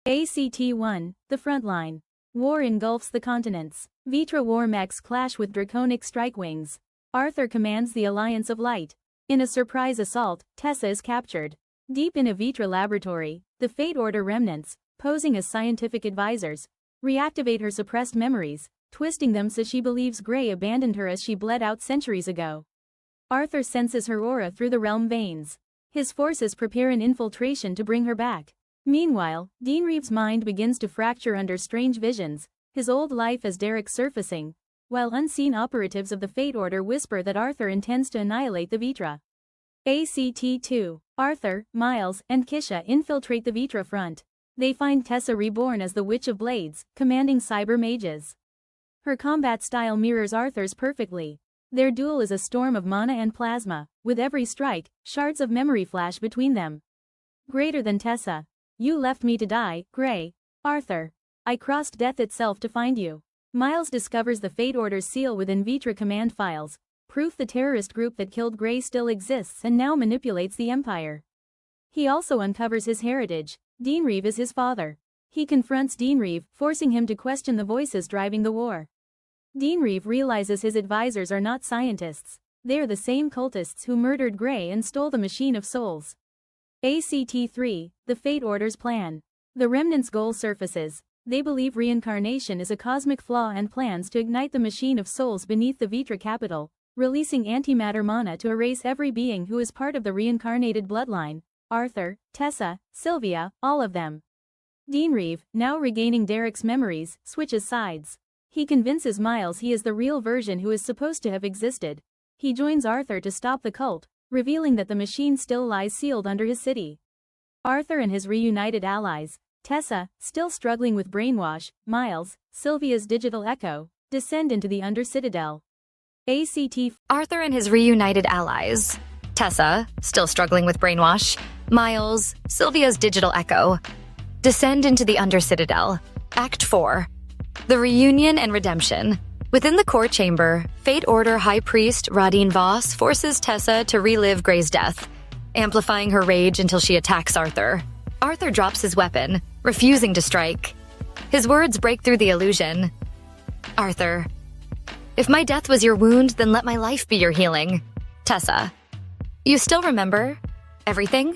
ACT-1, the front line. War engulfs the continents. Vitra war mechs clash with draconic strike wings. Arthur commands the Alliance of Light. In a surprise assault, Tessa is captured. Deep in a Vitra laboratory, the Fate Order remnants, posing as scientific advisors, reactivate her suppressed memories, twisting them so she believes Grey abandoned her as she bled out centuries ago. Arthur senses her aura through the realm veins. His forces prepare an infiltration to bring her back. Meanwhile, Dean Reeves' mind begins to fracture under strange visions, his old life as Derek surfacing, while unseen operatives of the Fate Order whisper that Arthur intends to annihilate the Vitra. ACT-2. Arthur, Miles, and Kisha infiltrate the Vitra front. They find Tessa reborn as the Witch of Blades, commanding cyber mages. Her combat style mirrors Arthur's perfectly. Their duel is a storm of mana and plasma, with every strike, shards of memory flash between them. Greater than Tessa. You left me to die, Grey. Arthur. I crossed death itself to find you. Miles discovers the Fate Order's seal within Vitra command files, proof the terrorist group that killed Grey still exists and now manipulates the Empire. He also uncovers his heritage. Dean Reeve is his father. He confronts Dean Reeve, forcing him to question the voices driving the war. Dean Reeve realizes his advisors are not scientists. They're the same cultists who murdered Grey and stole the Machine of Souls. ACT-3, the Fate Order's plan. The Remnants' goal surfaces. They believe reincarnation is a cosmic flaw and plans to ignite the Machine of Souls beneath the Vitra capital, releasing antimatter mana to erase every being who is part of the reincarnated bloodline. Arthur, Tessa, Sylvia, all of them. Dean Reeve, now regaining Derek's memories, switches sides. He convinces Miles he is the real version who is supposed to have existed. He joins Arthur to stop the cult, revealing that the machine still lies sealed under his city. Arthur and his reunited allies, Tessa, still struggling with brainwash, Miles, Sylvia's digital echo, descend into the Under-Citadel. Arthur and his reunited allies, Tessa, still struggling with brainwash, Miles, Sylvia's digital echo, descend into the Under-Citadel. Act 4. The Reunion and Redemption. Within the core chamber, Fate Order High Priest Radin Voss forces Tessa to relive Grey's death, amplifying her rage until she attacks Arthur. Arthur drops his weapon, refusing to strike. His words break through the illusion. Arthur. If my death was your wound, then let my life be your healing. Tessa. You still remember everything?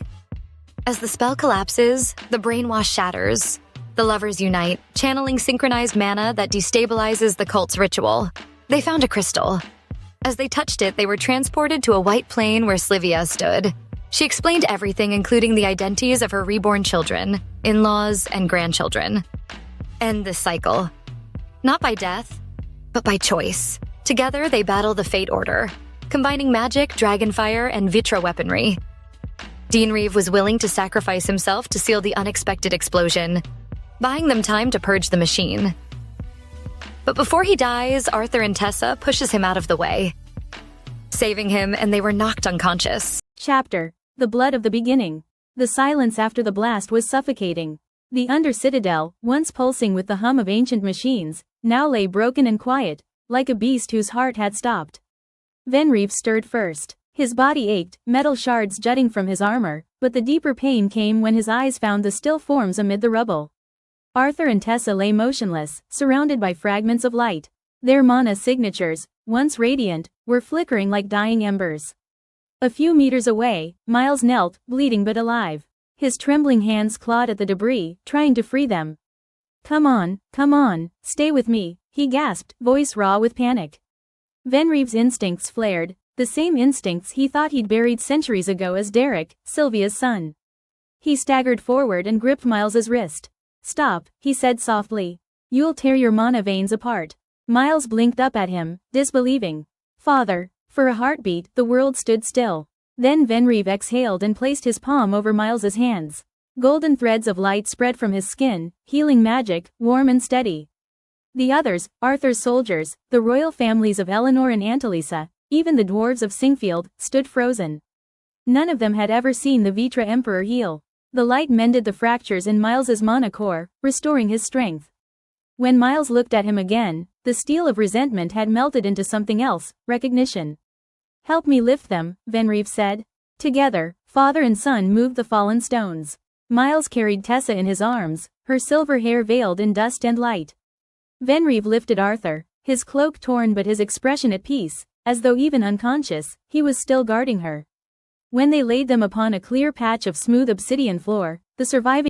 As the spell collapses, the brainwash shatters. The lovers unite, channeling synchronized mana that destabilizes the cult's ritual. They found a crystal. As they touched it, they were transported to a white plain where Slivia stood. She explained everything, including the identities of her reborn children, in-laws, and grandchildren. End this cycle. Not by death, but by choice. Together, they battle the Fate Order, combining magic, dragonfire, and Vitra weaponry. Dean Reeve was willing to sacrifice himself to seal the unexpected explosion, buying them time to purge the machine. But before he dies, Arthur and Tessa pushes him out of the way, saving him, and they were knocked unconscious. Chapter. The blood of the beginning. The silence after the blast was suffocating. The Under-Citadel, once pulsing with the hum of ancient machines, now lay broken and quiet, like a beast whose heart had stopped. Venrive stirred first. His body ached, metal shards jutting from his armor, but the deeper pain came when his eyes found the still forms amid the rubble. Arthur and Tessa lay motionless, surrounded by fragments of light. Their mana signatures, once radiant, were flickering like dying embers. A few meters away, Miles knelt, bleeding but alive. His trembling hands clawed at the debris, trying to free them. Come on, stay with me, he gasped, voice raw with panic. Venrive's instincts flared, the same instincts he thought he'd buried centuries ago as Derek, Sylvia's son. He staggered forward and gripped Miles's wrist. Stop, he said softly. You'll tear your mana veins apart. Miles blinked up at him, disbelieving. Father. For a heartbeat, the world stood still. Then Venrive exhaled and placed his palm over Miles's hands. Golden threads of light spread from his skin, healing magic, warm and steady. The others, Arthur's soldiers, the royal families of Eleanor and Antalisa, even the dwarves of Singfield, stood frozen. None of them had ever seen the Vitra Emperor heal. The light mended the fractures in Miles's mana core, restoring his strength. When Miles looked at him again, the steel of resentment had melted into something else, recognition. Help me lift them, Venrive said. Together, father and son moved the fallen stones. Miles carried Tessa in his arms, her silver hair veiled in dust and light. Venrive lifted Arthur, his cloak torn but his expression at peace, as though even unconscious, he was still guarding her. When they laid them upon a clear patch of smooth obsidian floor, the surviving